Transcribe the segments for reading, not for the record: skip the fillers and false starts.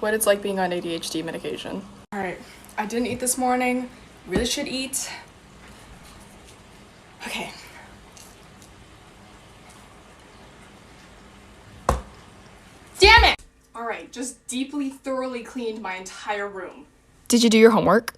what it's like being on ADHD medication. Alright, I didn't eat this morning. Really should eat. Okay. Damn it! Alright, just deeply, thoroughly cleaned my entire room. Did you do your homework?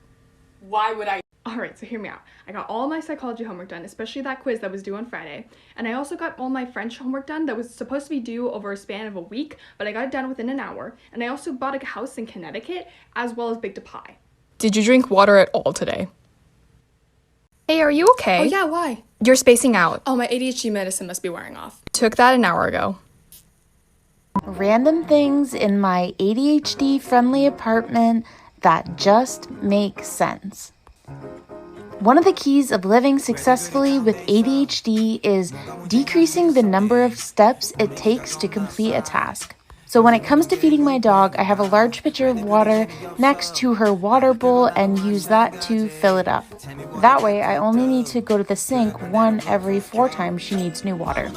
Why would I? Alright, so hear me out. I got all my psychology homework done, especially that quiz that was due on Friday. And I also got all my French homework done that was supposed to be due over a span of a week, but I got it done within an hour. And I also bought a house in Connecticut, as well as baked a pie. Did you drink water at all today? Hey, are you okay? Oh yeah, why? You're spacing out. Oh, my ADHD medicine must be wearing off. Took that an hour ago. Random things in my ADHD-friendly apartment that just make sense. One of the keys of living successfully with ADHD is decreasing the number of steps it takes to complete a task. So when it comes to feeding my dog, I have a large pitcher of water next to her water bowl and use that to fill it up. That way, I only need to go to the sink one every 4 times she needs new water.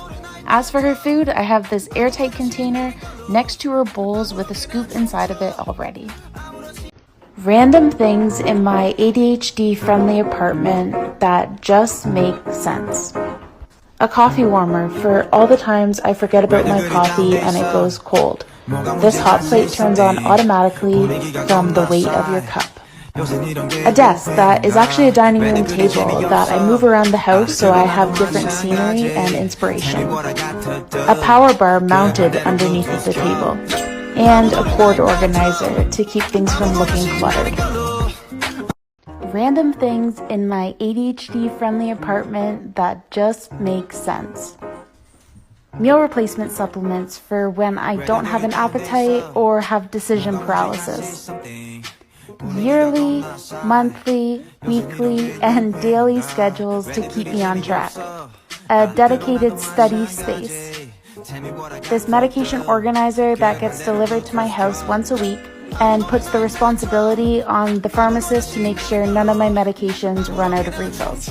As for her food, I have this airtight container next to her bowls with a scoop inside of it already. Random things in my ADHD-friendly apartment that just make sense. A coffee warmer for all the times I forget about my coffee and it goes cold. This hot plate turns on automatically from the weight of your cup. A desk that is actually a dining room table that I move around the house so I have different scenery and inspiration. A power bar mounted underneath of the table. And a cord organizer to keep things from looking cluttered. Random things in my ADHD-friendly apartment that just make sense. Meal replacement supplements for when I don't have an appetite or have decision paralysis. Yearly, monthly, weekly, and daily schedules to keep me on track. A dedicated study space. This medication organizer that gets delivered to my house once a week and puts the responsibility on the pharmacist to make sure none of my medications run out of refills.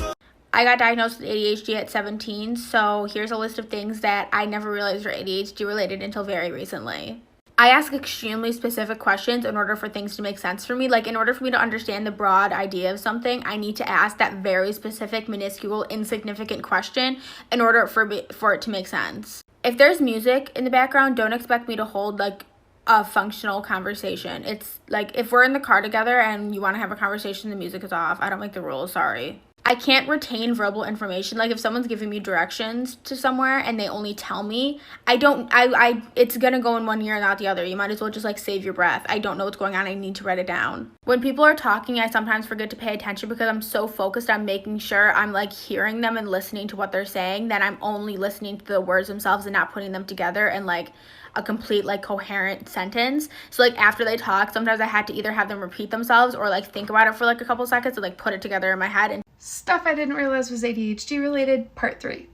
I got diagnosed with ADHD at 17, so here's a list of things that I never realized were ADHD related until very recently. I ask extremely specific questions in order for things to make sense for me. Like, in order for me to understand the broad idea of something, I need to ask that very specific, minuscule, insignificant question in order for it to make sense. If there's music in the background, don't expect me to hold, like, a functional conversation. It's like, if we're in the car together and you want to have a conversation, the music is off. I don't make the rules, sorry. I can't retain verbal information. Like, if someone's giving me directions to somewhere and they only tell me, it's gonna go in one ear and out the other. You might as well just, like, save your breath. I don't know what's going on. I need to write it down. When people are talking, I sometimes forget to pay attention because I'm so focused on making sure I'm, like, hearing them and listening to what they're saying that I'm only listening to the words themselves and not putting them together in, like, a complete, like, coherent sentence. So, like, after they talk, sometimes I had to either have them repeat themselves or, like, think about it for, like, a couple seconds and, like, put it together in my head. And stuff I didn't realize was ADHD related, part 3.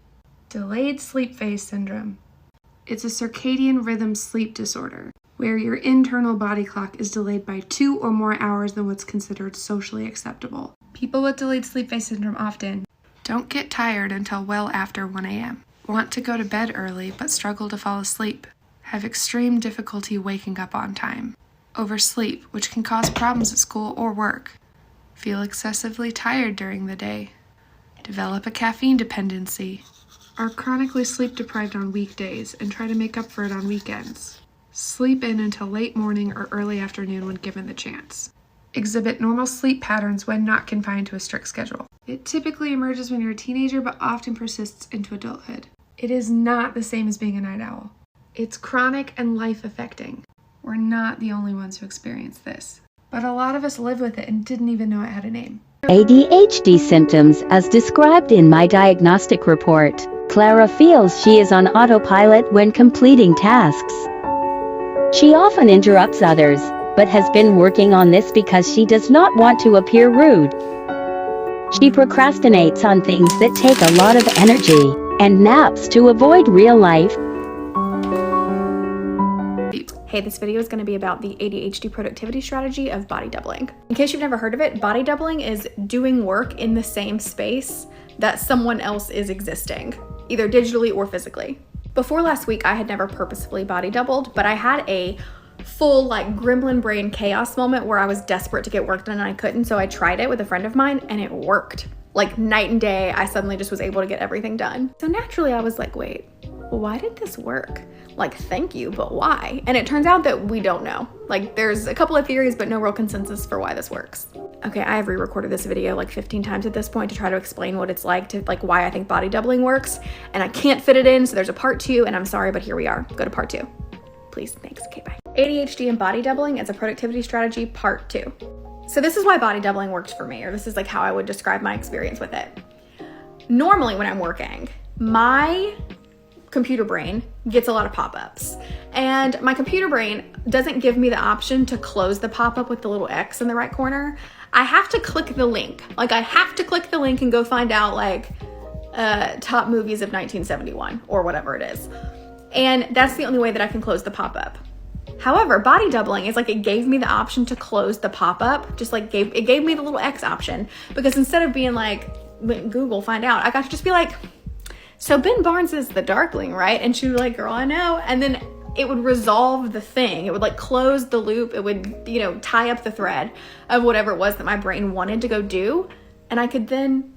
Delayed sleep phase syndrome. It's a circadian rhythm sleep disorder where your internal body clock is delayed by 2 or more hours than what's considered socially acceptable. People with delayed sleep phase syndrome often don't get tired until well after 1 a.m. Want to go to bed early but struggle to fall asleep. Have extreme difficulty waking up on time. Oversleep, which can cause problems at school or work. Feel excessively tired during the day. Develop a caffeine dependency. Are chronically sleep deprived on weekdays and try to make up for it on weekends. Sleep in until late morning or early afternoon when given the chance. Exhibit normal sleep patterns when not confined to a strict schedule. It typically emerges when you're a teenager but often persists into adulthood. It is not the same as being a night owl. It's chronic and life-affecting. We're not the only ones who experience this, but a lot of us live with it and didn't even know it had a name. ADHD symptoms as described in my diagnostic report. Clara feels she is on autopilot when completing tasks. She often interrupts others, but has been working on this because she does not want to appear rude. She procrastinates on things that take a lot of energy and naps to avoid real life. Hey, this video is going to be about the ADHD productivity strategy of body doubling. In case you've never heard of it, body doubling is doing work in the same space that someone else is existing, either digitally or physically. Before last week, I had never purposefully body doubled, but I had a full like gremlin brain chaos moment where I was desperate to get work done and I couldn't, so I tried it with a friend of mine and it worked. Like night and day, I suddenly just was able to get everything done. So naturally I was like, wait, why did this work? Like, thank you, but why? And it turns out that we don't know. Like, there's a couple of theories, but no real consensus for why this works. Okay, I have re-recorded this video like 15 times at this point to try to explain what it's like to, like, why I think body doubling works, and I can't fit it in, so there's a part 2, and I'm sorry, but here we are. Go to part 2. Please, thanks, okay, bye. ADHD and body doubling as a productivity strategy, part 2. So this is why body doubling worked for me, or this is like how I would describe my experience with it. Normally when I'm working, my computer brain gets a lot of pop-ups, and my computer brain doesn't give me the option to close the pop-up with the little X in the right corner. I have to click the link. Like, I have to click the link and go find out like top movies of 1971 or whatever it is. And that's the only way that I can close the pop-up. However, body doubling is like, it gave me the option to close the pop-up, just like it gave me the little X option, because instead of being like, Google, find out, I got to just be like, so Ben Barnes is the Darkling, right? And she was like, girl, I know. And then it would resolve the thing. It would like close the loop. It would, you know, tie up the thread of whatever it was that my brain wanted to go do. And I could then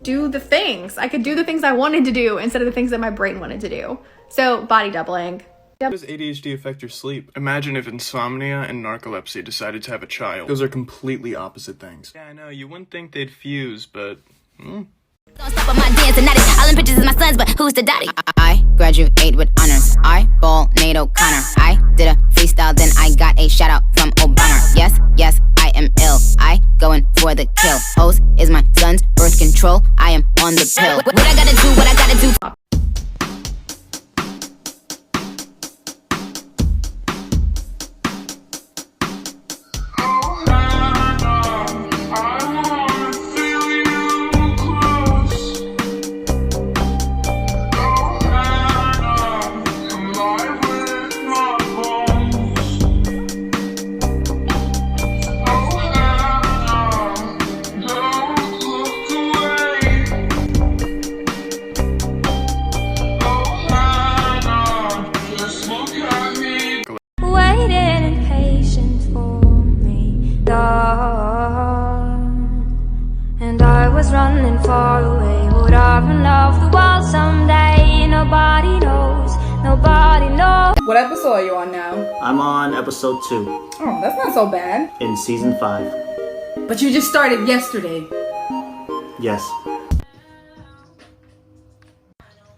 do the things. I could do the things I wanted to do instead of the things that my brain wanted to do. So body doubling. How does ADHD affect your sleep? Imagine if insomnia and narcolepsy decided to have a child. Those are completely opposite things. Yeah, I know, you wouldn't think they'd fuse, but... Don't stop on my dance and that all in pictures is my sons, but who's the daddy? I graduate with honors. I ball Nate O'Connor. I did a freestyle, then I got a shout out from Obama. Yes, yes, I am ill. I going for the kill. Host is my son's birth control. I am on the pill. What I gotta do, what I gotta do. And I was running far away. Would I run off the wall someday? Nobody knows, nobody knows. What episode are you on now? I'm on episode 2. Oh, that's not so bad. In season 5. But you just started yesterday. Yes.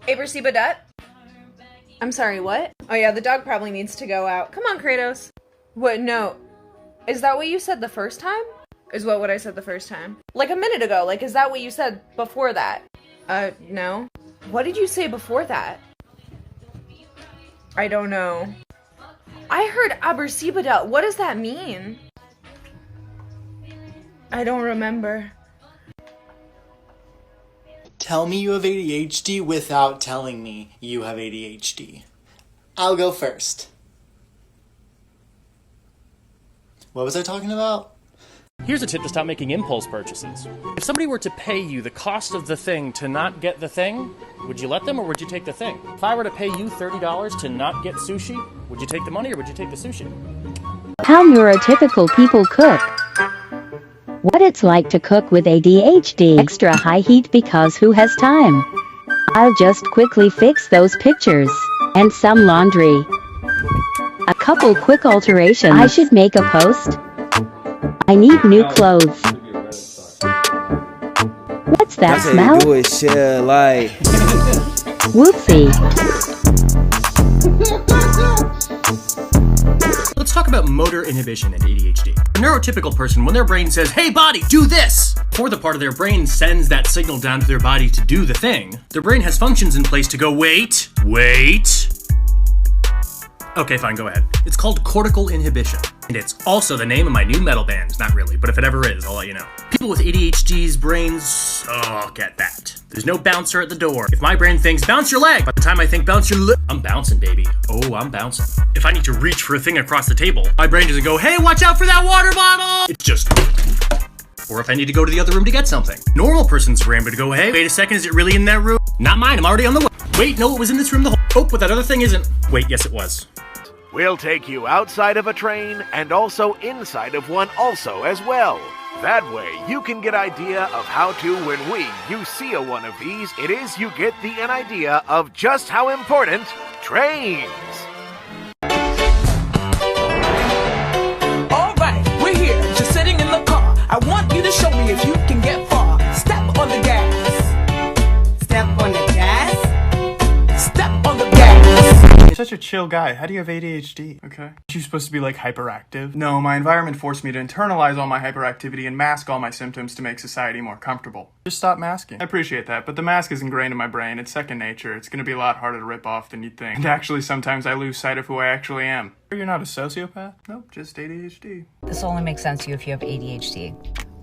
Abercy Badut? I'm sorry, what? Oh yeah, the dog probably needs to go out. Come on, Kratos. What, no. Is that what you said the first time? Is what I said the first time? Like a minute ago, like is that what you said before that? No. What did you say before that? I don't know. I heard Abercy Badut. What does that mean? I don't remember. Tell me you have ADHD without telling me you have ADHD. I'll go first. What was I talking about? Here's a tip to stop making impulse purchases. If somebody were to pay you the cost of the thing to not get the thing, would you let them or would you take the thing? If I were to pay you $30 to not get sushi, would you take the money or would you take the sushi? How neurotypical people cook. What it's like to cook with ADHD. Extra high heat because who has time? I'll just quickly fix those pictures. And some laundry. A couple quick alterations. I should make a post. I need new clothes. What's that smell? Do it, shit, like. Whoopsie. Let's talk about motor inhibition and ADHD. A neurotypical person, when their brain says, hey body, do this! Before the part of their brain sends that signal down to their body to do the thing, their brain has functions in place to go, wait. Okay, fine, go ahead. It's called cortical inhibition. And it's also the name of my new metal band. Not really, but if it ever is, I'll let you know. People with ADHD's brains suck at that. There's no bouncer at the door. If my brain thinks, bounce your leg, by the time I think bounce your leg, I'm bouncing, baby. Oh, I'm bouncing. If I need to reach for a thing across the table, my brain doesn't go, hey, watch out for that water bottle! It's just... Or if I need to go to the other room to get something. Normal person's brain would go, hey, wait a second, is it really in that room? Not mine, I'm already on the way. Wait, no, it was in this room the whole... Oh, but that other thing isn't. Wait, yes, it was. We'll take you outside of a train and also inside of one also as well. That way, you can get idea of how to, when you see a one of these, you get an idea of just how important trains. Alright, we're here, just sitting in the car. I want you to show me if you can get far. Step on the gas. Step on the gas. Step on the gas. You're such a chill guy. How do you have ADHD? Okay. Aren't you supposed to be like hyperactive? No, my environment forced me to internalize all my hyperactivity and mask all my symptoms to make society more comfortable. Just stop masking. I appreciate that, but the mask is ingrained in my brain. It's second nature. It's gonna be a lot harder to rip off than you'd think. And actually, sometimes I lose sight of who I actually am. You're not a sociopath? Nope, just ADHD. This only makes sense to you if you have ADHD.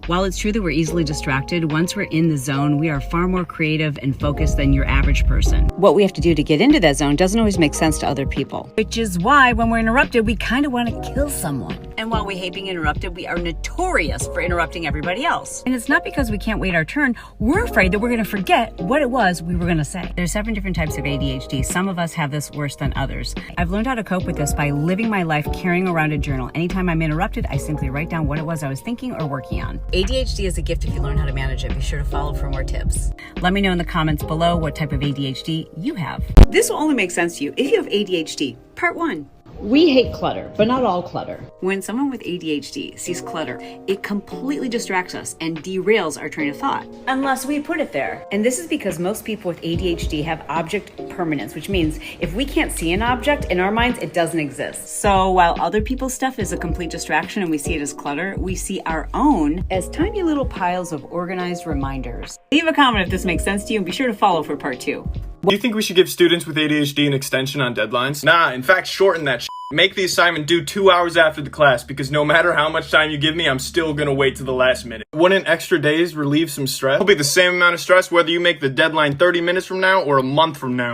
While it's true that we're easily distracted, once we're in the zone, we are far more creative and focused than your average person. What we have to do to get into that zone doesn't always make sense to other people. Which is why when we're interrupted, we kind of want to kill someone. And while we hate being interrupted, we are notorious for interrupting everybody else. And it's not because we can't wait our turn, we're afraid that we're going to forget what it was we were going to say. There's 7 different types of ADHD. Some of us have this worse than others. I've learned how to cope with this by living my life carrying around a journal. Anytime I'm interrupted, I simply write down what it was I was thinking or working on. ADHD is a gift if you learn how to manage it. Be sure to follow for more tips. Let me know in the comments below what type of ADHD you have. This will only make sense to you if you have ADHD. Part 1. We hate clutter, but not all clutter. When someone with ADHD sees clutter, it completely distracts us and derails our train of thought. Unless we put it there. And this is because most people with ADHD have object permanence, which means if we can't see an object, in our minds, it doesn't exist. So while other people's stuff is a complete distraction and we see it as clutter, we see our own as tiny little piles of organized reminders. Leave a comment if this makes sense to you and be sure to follow for part 2. Do you think we should give students with ADHD an extension on deadlines? Nah, in fact, shorten that shit. Make the assignment due 2 hours after the class, because no matter how much time you give me, I'm still gonna wait to the last minute. Wouldn't extra days relieve some stress? It'll be the same amount of stress whether you make the deadline 30 minutes from now or a month from now.